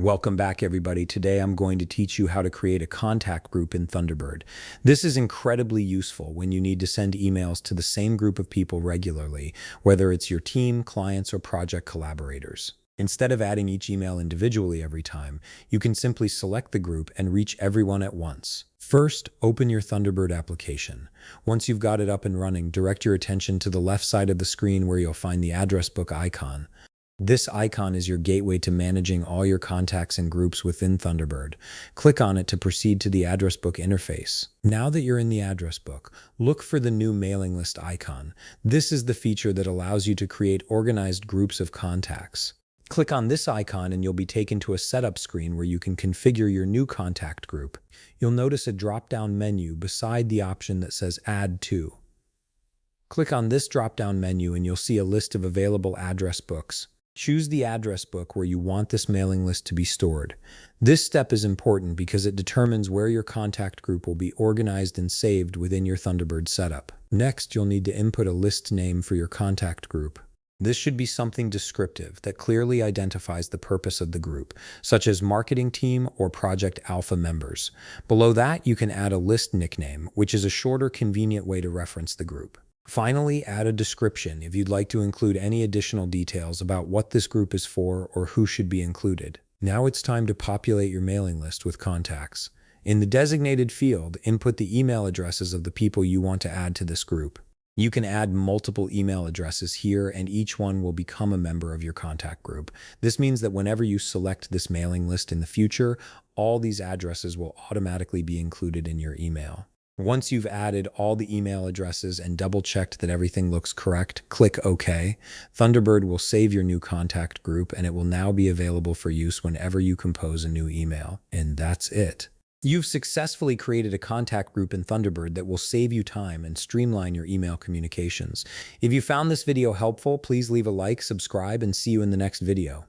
Welcome back, everybody. Today I'm going to teach you how to create a contact group in Thunderbird. This is incredibly useful when you need to send emails to the same group of people regularly, whether it's your team, clients, or project collaborators. Instead of adding each email individually every time, you can simply select the group and reach everyone at once. First, open your Thunderbird application. Once you've got it up and running, direct your attention to the left side of the screen where you'll find the address book icon. This icon is your gateway to managing all your contacts and groups within Thunderbird. Click on it to proceed to the address book interface. Now that you're in the address book, look for the new mailing list icon. This is the feature that allows you to create organized groups of contacts. Click on this icon and you'll be taken to a setup screen where you can configure your new contact group. You'll notice a drop-down menu beside the option that says Add To. Click on this drop-down menu and you'll see a list of available address books. Choose the address book where you want this mailing list to be stored. This step is important because it determines where your contact group will be organized and saved within your Thunderbird setup. Next, you'll need to input a list name for your contact group. This should be something descriptive that clearly identifies the purpose of the group, such as marketing team or project alpha members. Below that, you can add a list nickname, which is a shorter, convenient way to reference the group. Finally, add a description if you'd like to include any additional details about what this group is for or who should be included. Now it's time to populate your mailing list with contacts. In the designated field, input the email addresses of the people you want to add to this group. You can add multiple email addresses here and each one will become a member of your contact group. This means that whenever you select this mailing list in the future, all these addresses will automatically be included in your email. Once you've added all the email addresses and double-checked that everything looks correct, click OK. Thunderbird will save your new contact group and it will now be available for use whenever you compose a new email. And that's it. You've successfully created a contact group in Thunderbird that will save you time and streamline your email communications. If you found this video helpful, please leave a like, subscribe, and see you in the next video.